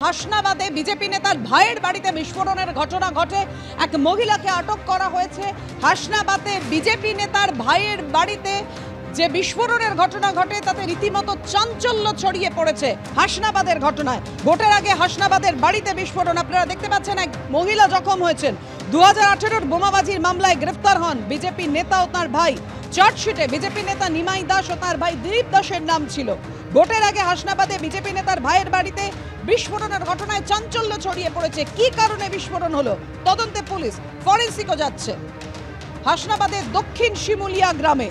হাসনাবাদে BJP নেতার ভাইয়ের বাড়িতে বিস্ফোরণের ঘটনা ঘটে। এক মহিলাকে আটক করা হয়েছে। হাসনাবাদে বিজেপি নেতার ভাইয়ের বাড়িতে যে বিস্ফোরণের ঘটনা ঘটে তাতে রীতিমতো চাঞ্চল্য ছড়িয়ে পড়েছে হাসনাবাদের ঘটনায়। ভোটের আগে হাসনাবাদের বাড়িতে বিস্ফোরণ। আপনারা দেখতে পাচ্ছেন এক মহিলা জখম হয়েছেন। 2018-র বোমাবাজির মামলায় গ্রেফতার হন বিজেপি নেতা ও তার ভাই। চার্জশিটে বিজেপি নেতা নিমাই দাস ও তার ভাই দিলীপ দাসের নাম ছিল। ভোটের আগে হাসনাবাদে বিজেপি নেতার ভাইয়ের বাড়িতে বিস্ফোরণের ঘটনায় চাঞ্চল্য ছড়িয়ে পড়েছে। কি কারণে বিস্ফোরণ হলো তদন্তে পুলিশ, ফরেনসিকও যাচ্ছে। হাসনাবাদের দক্ষিণ শিমুলিয়া গ্রামে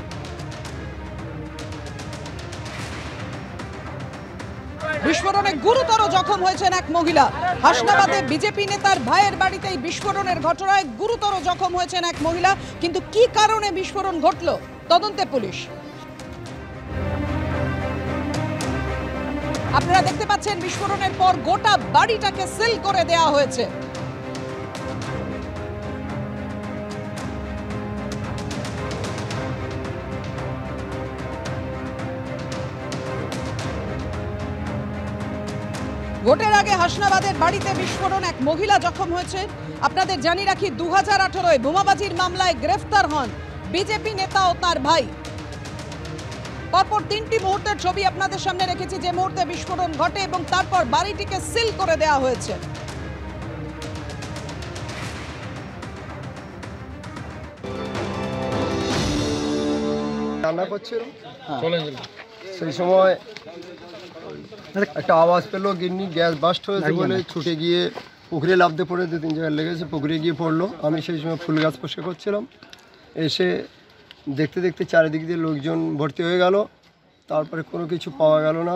বিস্ফোরণে গুরুতর জখম হয়েছেন এক মহিলা। হাসনাবাদে বিজেপি নেতার ভাইয়ের বাড়িতে বিস্ফোরণের ঘটনায় গুরুতর জখম হয়েছেন এক মহিলা। কিন্তু কি কারণে বিস্ফোরণ ঘটল তদন্তে পুলিশ। আপনারা দেখতে পাচ্ছেন বিস্ফোরণের পর গোটা বাড়িটাকে সিল করে দেওয়া হয়েছে। ভোটের আগে হাসনাবাদের বাড়িতে বিস্ফোরণ, এক মহিলা জখম হয়েছে। আপনাদের জানিয়ে রাখি 2018-য় বোমাবাজির মামলায় গ্রেফতার হন বিজেপি নেতা ও তার ভাই। পরপর 3টি মুহূর্তের ছবি আপনাদের সামনে রেখেছি, যে মুহূর্তে বিস্ফোরণ ঘটে এবং তারপর বাড়িটিকে সিল করে দেওয়া হয়েছে। রান্না করছিল, সেই সময় একটা আওয়াজ পেলো, গিন্নি গ্যাস বাস্ট হয়েছে বলে ছুটে গিয়ে পুকুরে লাফতে পড়ে 2-3 জায়গায় লেগেছে, পুকুরে গিয়ে পড়লো। আমি সেই সময় ফুল গাছ পরিষ্কার করছিলাম, এসে দেখতে দেখতে চারিদিক দিয়ে লোকজন ভর্তি হয়ে গেল। তারপরে কোনো কিছু পাওয়া গেল না।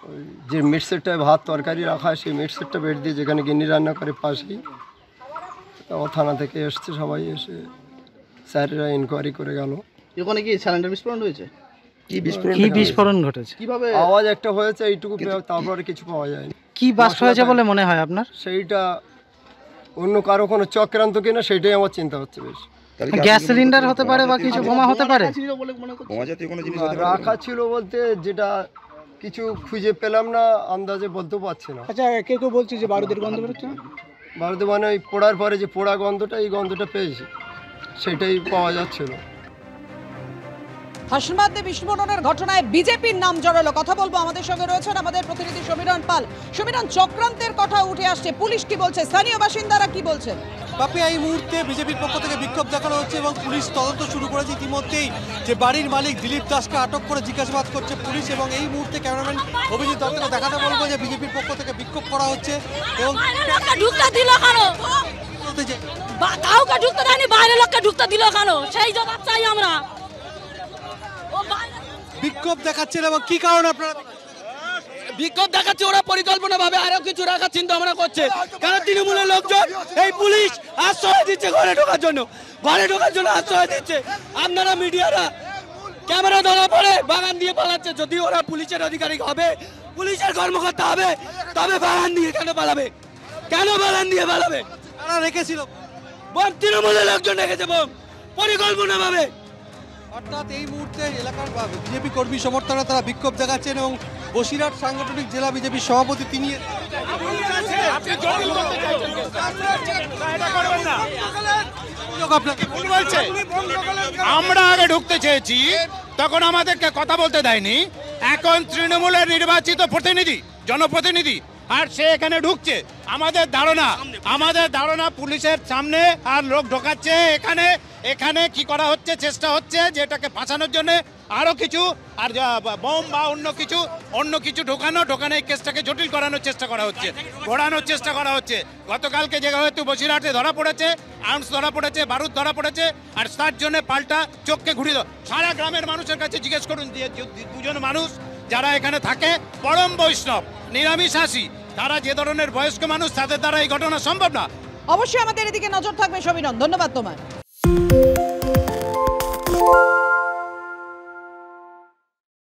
ওই যে মিট সেটটায় ভাত তরকারি রাখা, সেই মিট সেটটা বেড দিয়ে যেখানে গিন্নি রান্না করে পাশেই, ও থানা থেকে এসছে, সবাই এসে স্যারেরা ইনকোয়ারি করে গেল। ওখানে কি সিলিন্ডার বিস্ফোরণ হয়েছে? কি বিস্ফোরণ ঘটেছে? কিভাবে আওয়াজ একটা হয়েছে এইটুকু, তারপরে কিছু পাওয়া যায়নি। কি বাস্ট হয়েছে বলে মনে হয় আপনার? সেইটা অন্য কারো কোনো চক্রান্ত কিনা সেটাই আমার চিন্তা হচ্ছে বেশি। গ্যাস সিলিন্ডার হতে পারে বা কিছু বোমা হতে পারে। রাখা ছিল বলতে যেটা কিছু খুঁজে পেলাম না, আন্দাজে বলতে পারছি না। আচ্ছা, কেউ কেউ বলছে যে বারুদের গন্ধ বেরোচ্ছে না? বারুদ মানে ওই পোড়ার পরে যে পোড়া গন্ধটা, এই গন্ধটা পেয়েছি, সেটাই পাওয়া যাচ্ছিল। হাসনাবাদে বিস্ফোরণের ঘটনায় বিজেপির নাম জড়ালো। কথা বলবো, আমাদের সঙ্গে রয়েছেন আমাদের প্রতিনিধি সমীরণ পাল। সমীরণ, চক্রান্তের কথা উঠে আসছে, পুলিশ কি বলছে, স্থানীয় বাসিন্দারা কি বলছেন? বাপি, এই মুহূর্তে বিজেপির পক্ষ থেকে বিক্ষোভ দেখানো হচ্ছে এবং পুলিশ তদন্ত শুরু করেছে ইতিমধ্যেই। যে বাড়ির মালিক দিলীপ দাসকে আটক করে জিজ্ঞাসাবাদ করছে পুলিশ, এবং এই মুহূর্তে ক্যামেরাম্যান অভিজিৎ দত্তকে দেখাতে বলবো যে বিজেপির পক্ষ থেকে বিক্ষোভ করা হচ্ছে এবং ঢুকতে দিল কেন? কাউকে ঢুকতে দেয়নি, বাইরের লোককে ঢুকতে দিল কেন? সেই জবাব চাই আমরা। বিক্ষোভ দেখাচ্ছেন এবং কি কারণে আপনারা বিক্ষোভ দেখাচ্ছে? ওরা পরিকল্পনা ভাবে আরো কিছু রাখার চিন্তা ভাবনা করছে, কারণ তৃণমূলের লোকজন এই পুলিশ আশ্রয় দিচ্ছে ঘরে ঢোকার জন্য আশ্রয় দিচ্ছে। আপনারা মিডিয়ারা ক্যামেরা ধরা পড়ে বাগান দিয়ে পালাচ্ছে। যদি ওরা পুলিশের আধিকারিক হবে, পুলিশের কর্মকর্তা হবে, তবে বাগান দিয়ে কেন পালাবে? বাগান দিয়ে পালাবে? তারা রেখেছিল বোম, তৃণমূলের লোকজন রেখেছে বোম পরিকল্পনা ভাবে। অর্থাৎ এই মুহূর্তে এলাকার বিজেপি কর্মী সমর্থকরা তারা বিক্ষোভ দেখাচ্ছেন এবং বসিরহাট সাংগঠনিক জেলা বিজেপির সভাপতি তিনি আমরা আগে ঢুকতে চেয়েছি, তখন আমাদেরকে কথা বলতে দেয়নি। এখন তৃণমূলের নির্বাচিত প্রতিনিধি, জনপ্রতিনিধি, আর সে এখানে ঢুকছে। আমাদের ধারণা পুলিশের সামনে আর লোক ঢোকাচ্ছে। এখানে কি করা হচ্ছে, চেষ্টা হচ্ছে যে এটাকে ফাঁসানোর জন্য আরো কিছু, আর বোম বা অন্য কিছু ঢোকানো এই কেসটাকে জটিল করানোর চেষ্টা করা হচ্ছে, ঘোরানোর চেষ্টা করা হচ্ছে। গতকালকে যেহেতু বসিরহাটে ধরা পড়েছে, আর্মস ধরা পড়েছে, বারুদ ধরা পড়েছে, আর তার জন্য পাল্টা চোখকে ঘুরিয়ে সারা গ্রামের মানুষের কাছে জিজ্ঞেস করুন, দুজন মানুষ যারা এখানে থাকে পরম বৈষ্ণব, নিরামিষাশী, তারা যে ধরনের বয়স্ক মানুষ, তাদের দ্বারা এই ঘটনা সম্ভব না। অবশ্যই আমাদের এদিকে নজর থাকবে। সমীরণ, ধন্যবাদ তোমায়।